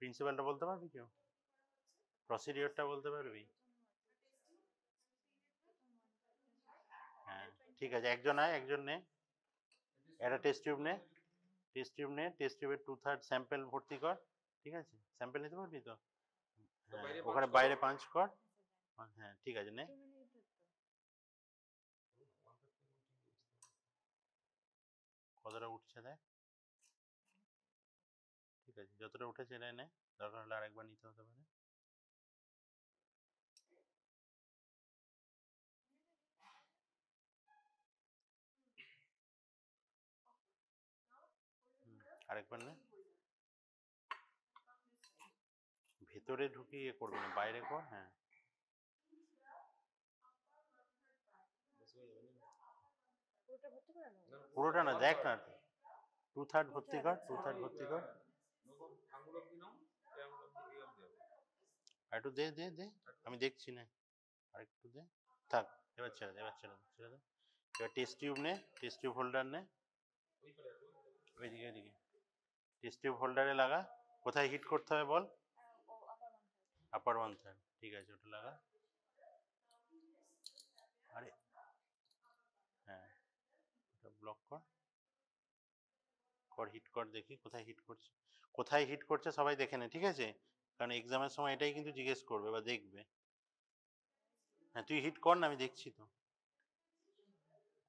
প্রিন্সিপালটা বলতে পারবি কেউ? প্রসিডিওরটা বলতে পারবি? হ্যাঁ ঠিক আছে, একজন আয়, একজন নে, একটা টেস্ট টিউব নে, টেস্ট টিউবের 2/3 স্যাম্পেল ভর্তি কর। ঠিক আছে, স্যাম্পেল নিতে পারবি তো? হ্যাঁ ওখানে বাইরে পাঞ্চ কর। হ্যাঁ ঠিক আছে, নে। কতটা উঠছে দেখ। ঠিক আছে, যতটা উঠেছে এটাই নে, দরকার হলে আরেকবার নিতে হতে পারে। আরেকবার নে। ভেতরে ঢুকিয়ে করবি না, বাইরে কর। হ্যাঁ পুরোটা না, দেখ না, 2/3 ভর্তি কর, 2/3 ভর্তি কর। একটু দে দে দে, আমি দেখছি না, আরেকটু দে। থাক, এবার ছেড়ে দে, এবার ছেড়ে দে, ছেড়ে দে। এবার টেস্ট টিউব নে, টেস্ট টিউব হোল্ডার নে, ওইদিকে ওইদিকে টেস্ট টিউব হোল্ডারে লাগা। কোথায় হিট করতে হবে বল? আপার 1/3। ঠিক আছে, ওটা লাগা। আরে হ্যাঁ, ওটা ব্লক কর, কর হিট কর, দেখি কোথায় হিট করছে। কোথায় হিট করছে সবাই দেখে নে, ঠিক আছে? কারণ এক্সামের সময় এটাই কিন্তু জিজ্ঞেস করবে বা দেখবে। হ্যাঁ তুই হিট কর না, আমি দেখছি তো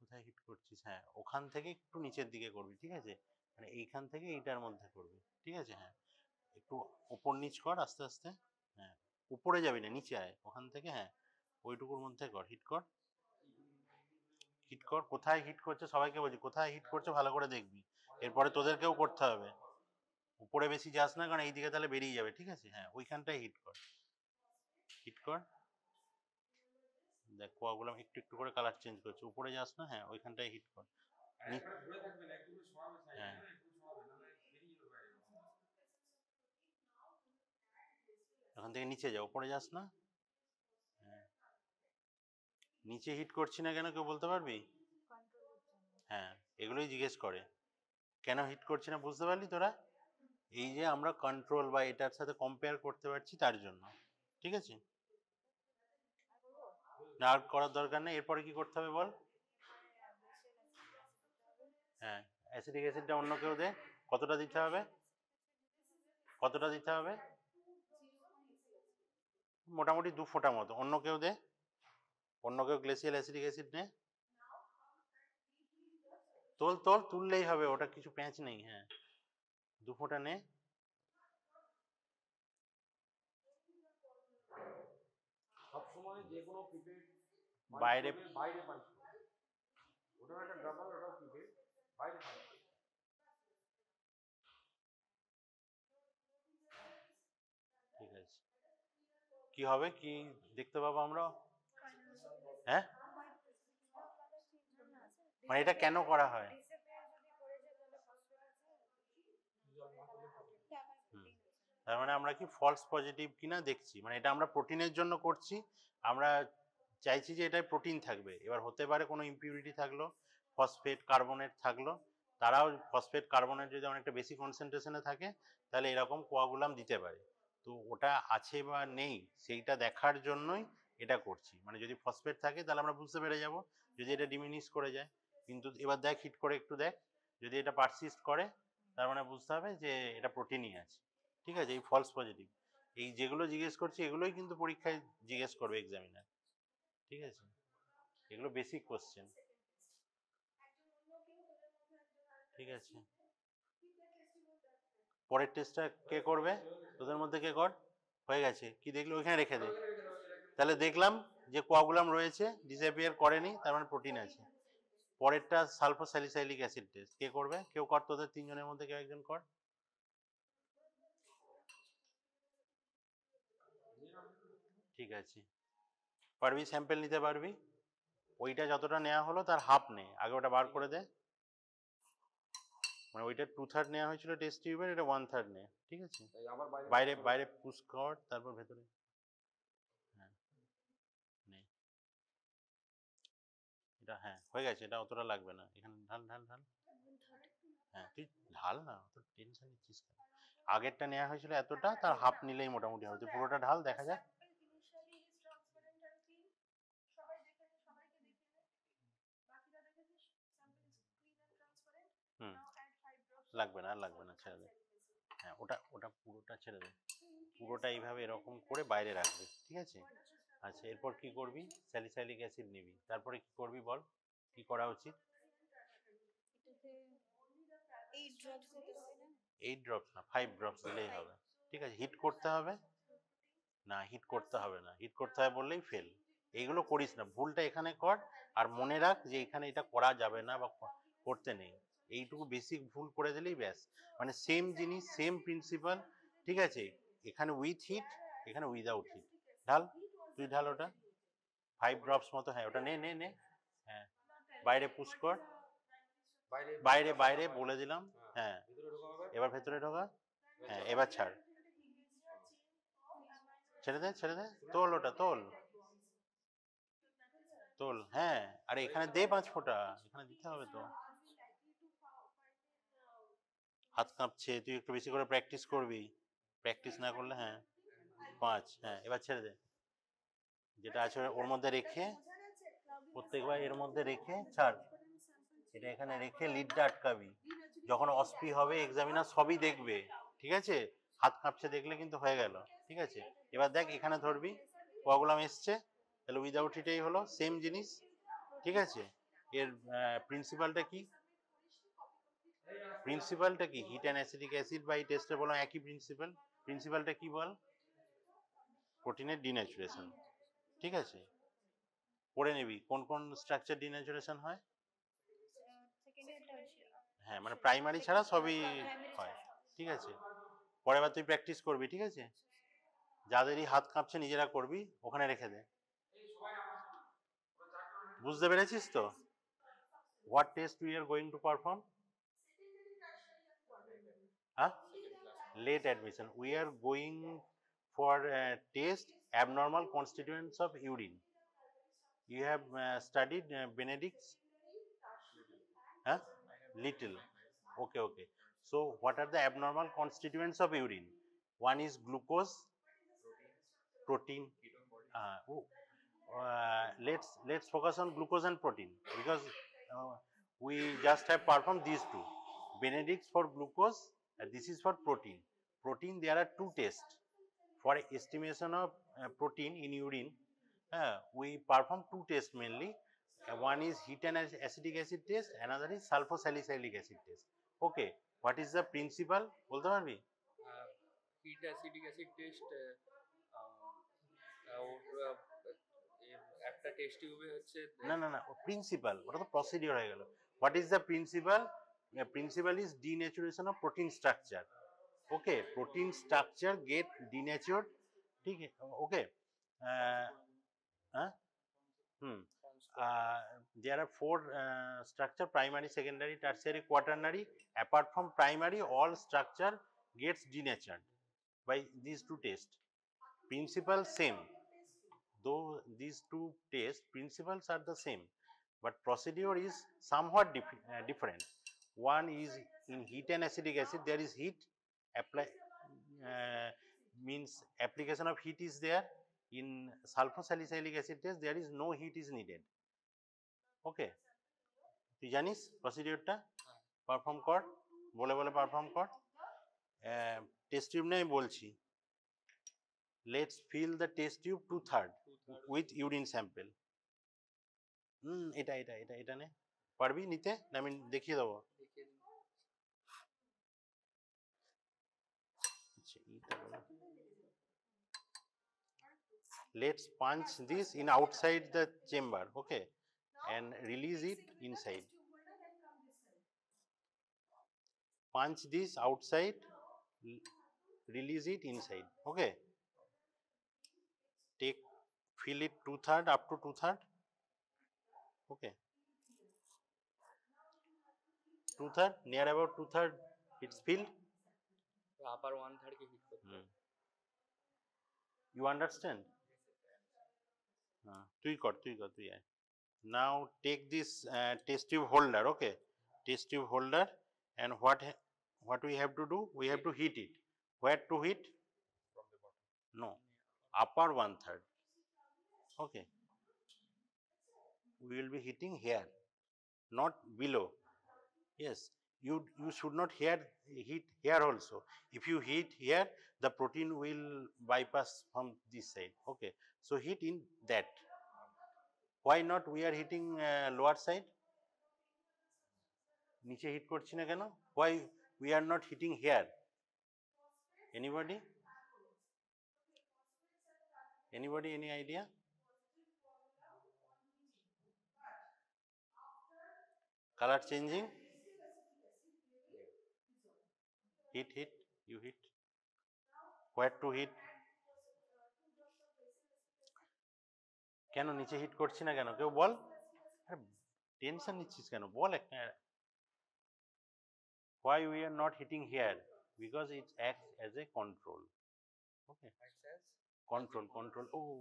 কোথায় হিট করছিস। হ্যাঁ ওখান থেকে একটু নিচের দিকে করবি, ঠিক আছে? মানে এইখান থেকে এইটার মধ্যে করবি, ঠিক আছে? হ্যাঁ একটু উপর নিচ কর আস্তে আস্তে। হ্যাঁ উপরে যাবি না, নিচে আয় ওখান থেকে। হ্যাঁ ওইটুকুর মধ্যে কর, হিট কর, হিট কর। কোথায় হিট করছে সবাইকে বলছি, কোথায় হিট করছে ভালো করে দেখবি, এরপরে তোদেরকেও করতে হবে। উপরে বেশি যাস না, কারণ এইদিকে তাহলে বেরিয়ে যাবে, ঠিক আছে? হ্যাঁ ওইখানটায় হিট কর, হিট কর। দেখ কোয়াগুলো একটু একটু করে কালার চেঞ্জ করছে, উপরে যাস না। হ্যাঁ ওইখানটায় হিট কর। হ্যাঁ ওখান থেকে নিচে যাও, উপরে যাস না। হ্যাঁ নিচে হিট করছি না কেন, কেউ বলতে পারবি? হ্যাঁ এগুলোই জিজ্ঞেস করে, কেন হিট করছি না, বুঝতে পারলি তোরা? এই যে আমরা কন্ট্রোল বা এটার সাথে কম্পেয়ার করতে পারছি তার জন্য, ঠিক আছে? না আর করার দরকার নেই। এরপরে কি করতে হবে বল? হ্যাঁ অ্যাসিডিক অ্যাসিডটা অন্য কেউ দে। কতটা দিতে হবে, কতটা দিতে হবে? মোটামুটি 2 ফোঁটা মতো। অন্য কেউ দে, অন্য কেউ গ্লেসিয়াল অ্যাসিডিক অ্যাসিড নে। তোল তোল, তুললেই হবে, ওটা কিছু প্যাঁচ নেই। হ্যাঁ 2 ফোঁটা নে। সবসময় যে কোনো পিপেট বাইরে বাইরে পাঞ্চ করো, ওটা একটা ডাবল, ওটাও পিপেট বাইরে পাঞ্চ করো। ঠিক আছে, কি হবে, কি দেখতে পাবো আমরা? হ্যাঁ মানে এটা কেন করা হয়? তার মানে আমরা কি ফলস পজিটিভ কিনা দেখছি, মানে এটা আমরা প্রোটিনের জন্য করছি। আমরা চাইছি যে এটাই প্রোটিন থাকবে, এবার হতে পারে কোনো ইমপিউরিটি থাকলো, ফসফেট কার্বনেট থাকলো, তারাও ফসফেট কার্বনেট যদি অনেকটা বেশি কনসেন্ট্রেশনে থাকে তাহলে এরকম কোয়াগুলাম দিতে পারে। তো ওটা আছে বা নেই সেইটা দেখার জন্যই এটা করছি। মানে যদি ফসফেট থাকে তাহলে আমরা বুঝতে পেরে যাব, যদি এটা ডিমিনিশ করে যায়। কিন্তু এবার দেখ হিট করে একটু দেখ, যদি এটা পারসিস্ট করে তার মানে বুঝতে হবে যে এটা প্রোটিনই আছে, ঠিক আছে? এই ফলস পজিটিভ, এই যেগুলো জিজ্ঞেস করছি এগুলোই কিন্তু পরীক্ষায় জিজ্ঞেস করবে এক্সামিনার, ঠিক আছে? এগুলো বেসিক কোশ্চেন, ঠিক আছে? পরের টেস্টটা কে করবে তোদের মধ্যে, কে কর? হয়ে গেছে, কি দেখলি ওইখানে রেখে দে। তাহলে দেখলাম যে কোয়াগুলাম রয়েছে, ডিসঅ্যাপিয়ার করেনি, তার মানে প্রোটিন আছে। পরেরটা সালফোস্যালিসাইলিক অ্যাসিড টেস্ট কে করবে? কেউ কর, তোদের তিনজনের মধ্যে কেউ একজন কর। ঠিক আছে, পারবি, স্যাম্পেল নিতে পারবি। ওইটা যতটা নেওয়া হলো তার হাফ নে, আগে ওটা বার করে দে। মানে ওইটা 2/3 নেওয়া হয়েছিল টেস্ট টিউবের, এটা 1/3 নে, ঠিক আছে? বাইরে বাইরে পুশ কর, তারপর ভেতরে। হ্যাঁ নে, এটা হ্যাঁ হয়ে গেছে, এটা অতটা লাগবে না। এখানে ঢাল ঢাল ঢাল। হ্যাঁ তুই ঢাল না, অত টেনশন নিচ্ছিস কেন? আগেরটা নেওয়া হয়েছিল এতটা, তার হাফ নিলেই মোটামুটি হবে। তুই পুরোটা ঢাল, দেখা যাক। হুম, লাগবে না, আর লাগবে না, ছেড়ে দে। হ্যাঁ, ওটা ওটা পুরোটা ছেড়ে দে, পুরোটা এইভাবে এরকম করে বাইরে রাখবি, ঠিক আছে? আচ্ছা, এরপর কি করবি? স্যালিসাইলিক অ্যাসিড নিবি, তারপরে কি করবি বল, কি করা উচিত? 8 ড্রপস না, 5 ড্রপস দিলেই হবে, ঠিক আছে? হিট করতে হবে না, হিট করতে হবে না, হিট করতে হবে বললেই ফেল। এইগুলো করিস না, ভুলটা এখানে কর। আর মনে রাখ যে এখানে এটা করা যাবে না বা করতে নেই, এইটুকু বেসিক ভুল করে দিলেই ব্যাস। মানে সেম জিনিস, সেম প্রিন্সিপাল, ঠিক আছে? এখানে উইথ হিট, এখানে উইদাউট হিট। ঢাল, তুই ঢাল ওটা 5 ড্রপস মতো। হ্যাঁ, ওটা নে নে নে। হ্যাঁ, বাইরে পুশ কর, বাইরে বাইরে বলে দিলাম। হ্যাঁ, এবার ভেতরে ঢোকা। হ্যাঁ, এবার ছাড়, ছেড়ে দে, ছেড়ে দে, তোল ওটা, তোল তোল। হ্যাঁ, আরে এখানে দে 5 ফোঁটা, এখানে দিতে হবে তো। হাত কাঁপছে, তুই একটু বেশি করে প্র্যাকটিস করবি, প্র্যাকটিস না করলে। হ্যাঁ, 5। হ্যাঁ, এবার ছেড়ে দে, যেটা আছে ওর মধ্যে রেখে, প্রত্যেকবার এর মধ্যে রেখে ছাড়। এটা এখানে রেখে লিডটা আটকাবি। যখন অসপি হবে এক্সামিনার সবই দেখবে, ঠিক আছে? হাত কাঁপছে দেখলে কিন্তু হয়ে গেল, ঠিক আছে? এবার দেখ এখানে ধরবি, কোয়াগুলাম এসছে, তাহলে উইদাউট হিটেই হলো, সেম জিনিস, ঠিক আছে? এর প্রিন্সিপালটা কি? প্রিন্সিপালটা কি? হিট অ্যান্ড অ্যাসিডিক অ্যাসিড বা এই টেস্টে বললাম একই প্রিন্সিপাল। প্রিন্সিপালটা কি বল? প্রোটিনের ডিন্যাচুরেশন, ঠিক আছে? পড়ে নিবি কোন কোন স্ট্রাকচার ডিন্যাচুরেশন হয়। হ্যাঁ, মানে প্রাইমারি ছাড়া সবই হয়, ঠিক আছে? পরের বার তুই প্র্যাকটিস করবি, ঠিক আছে? যাদেরই হাত কাঁপছে নিজেরা করবি, ওখানে রেখে দে। বুঝতে পেরেছিস তো? What test we are going to perform? হ্যাঁ, late admission. We are going for test abnormal constituents of urine. You have studied Benedict's? Huh? Little. Okay, okay. So what are the abnormal constituents of urine? One is glucose, protein. Let's focus on glucose and protein, because we just have performed these two. Benedict's for glucose, this is for protein. Protein, there are two tests for estimation of protein in urine. We perform two tests mainly. One is heat and acetic acid test, another is sulfosalicylic acid test. Okay, what is the principle? বলতে পারবি? Hit acidic acid test একটা test টিউবে হচ্ছে না না না, principal, ওটা তো প্রসিডিওর হয়ে গেল। What is the principal? Principal is denaturation of protein structure. Okay, protein structure get denatured, ঠিক আছে? ওকে, হ্যাঁ, there are four structure: primary, secondary, tertiary, quaternary. Apart from primary, all structure gets denatured by these two tests. Principle same, though these two test principles are the same, but procedure is somewhat different. One is in heat and acetic acid, there is heat apply, means application of heat is there. In sulfosalicylic acid test, there is no heat is needed. ওকে, তুই জানিস প্রসিডিওরটা? Perform কর, বলে বলে perform কর। Test tube নিয়ে আমি বলছি। Let's fill the test tube 2/3 with urine sample. এটা এটা এটা এটা নে, পারবি নিতে না আমি দেখিয়ে দেবো? Let's punch this in outside the chamber, okay, and release it inside. Punch this outside, release it inside. Okay, take, fill it 2/3 up to 2/3. Okay, 2/3, near about 2/3 it's filled. আবার 1/3 কে হিট করতে হবে। You understand? তুই কর, তুই কর, তুই আয়। Now take this test tube holder, okay, test tube holder, and what we have to do, we have to heat it. where to hit? from the bottom. No, upper 1/3. Okay, we will be hitting here, not below. Yes, you should not hit here also. If you hit here, the protein will bypass from this side. Okay, so hit in that. Why not we are hitting lower side? নিচে hit করছি না কেন? Why we are not hitting here? Anybody? Anybody, any idea? Color changing? Hit, you hit. Where to hit? কেন নিচে hit করছি না কেন? কেউ বল। টেনশন নিচ্ছিস কেন? বল একটা। Why we are not hitting here? Because it acts as a control. Okay. Control. Oh,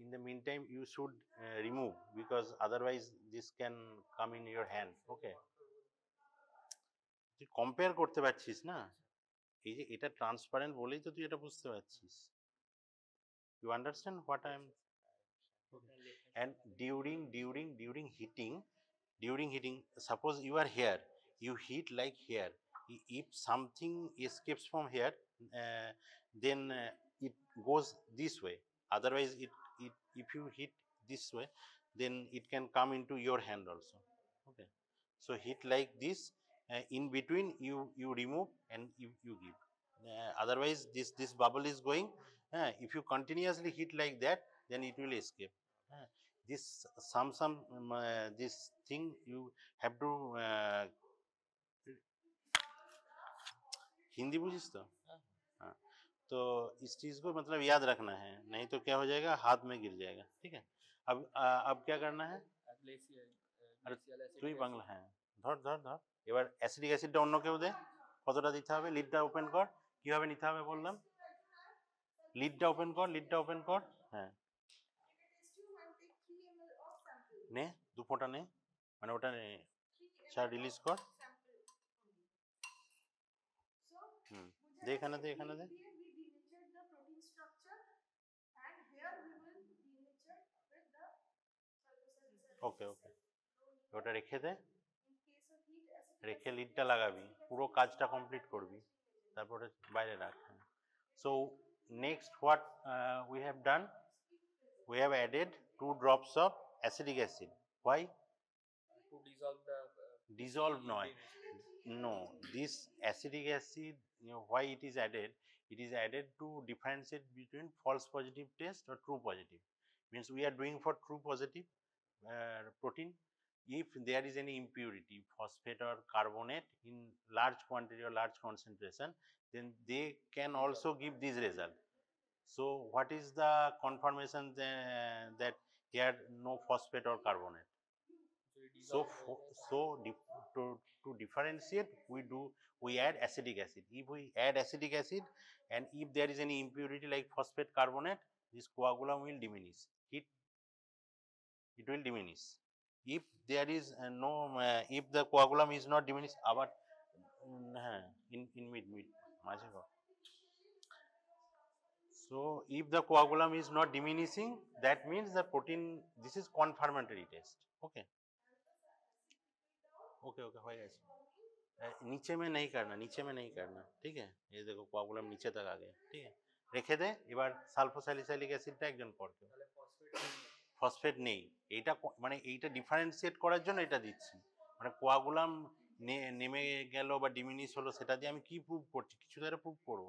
in the meantime you should remove, because otherwise this can come in your hand. Okay. তুই compare করতে পারছিস না, এই যে এটা transparent বলেই তো তুই এটা বুঝতে পারছিস। You understand what I am? And during heating, suppose you are here, you heat like here. If something escapes from here, then it goes this way. Otherwise, if you heat this way, then it can come into your hand also. Okay, so heat like this. In between, you remove and you give. Otherwise, this bubble is going. If you continuously heat like that, then it will escape. This this thing you have to Hindi बुझिस तो? हाँ, तो इस चीज को मतलब याद रखना है, नहीं तो क्या हो जाएगा, हाथ में गिर जाएगा। ठीक है, अब क्या करना है? আরে তুই বাংলা, হ্যাঁ ধর ধর ধর। এবার অ্যাসিডিক অ্যাসিডটা অন্য কেউ দে, কতটা দিতে হবে? লিডটা ওপেন কর। কিভাবে নিতে হবে বললাম? লিডটা ওপেন কর। হ্যাঁ, নে 2 ফোঁটা নে, মানে ওটা চার রিলিজ কর। দে এখানে দে। ওকে, ওটা রেখে দে, রেখে লিডটা লাগাবি, পুরো কাজটা কমপ্লিট করবি, তারপরে বাইরে রাখ। So next what we have done, we have added 2 drops of acetic acid. Why? To dissolve the dissolve no, this acetic acid, why it is added? It is added to differentiate between false positive test or true positive. Means we are doing for true positive protein. If there is any impurity, phosphate or carbonate in large quantity or large concentration, then they can also give this result. So what is the confirmation that here no phosphate or carbonate? So to differentiate, we add acetic acid. If we add acetic acid and if there is any impurity like phosphate, carbonate, this coagulum will diminish. It will diminish. If there is if the coagulum is not diminished, abar in mid মাঝে কর। So if the coagulum is not diminishing, that means the protein, this is confirmatory test. Okay, हो गया। नीचे में नहीं करना, ठीक है? ये देखो कोआगुलम नीचे तक आ गया, ठीक है? রেখে দে। এবার সালফোস্যালিসাইলিক অ্যাসিডটা একজন করবে। ফসফেট নেই, এইটা মানে এইটা ডিফারেন্সিয়েট করার জন্য এটা দিচ্ছি। মানে কোয়াগুলাম নেমে গেল বা ডিমিনিশ হলো, সেটা দিয়ে আমি কি প্রুভ করছি? কিছু দ্বারা প্রুভ করব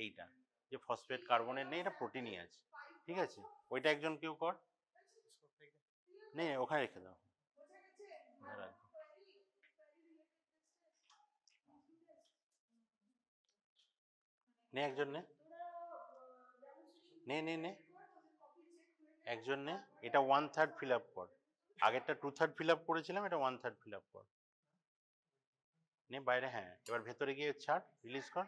এইটা যে ফসফেট, কার্বনেট নেই, এটা প্রোটিনই আছে। ঠিক আছে, ওইটা একজন কেউ কর। নেই, ওখানে রেখে দাও। নে একজন নে একজন নে। এটা 1/3 ফিল আপ কর। আগেরটা 2/3 ফিল আপ করেছিলাম, এটা 1/3 ফিল আপ কর। নে বাইরে। হ্যাঁ, এবার ভেতরে গিয়ে ছাড়, রিলিজ কর।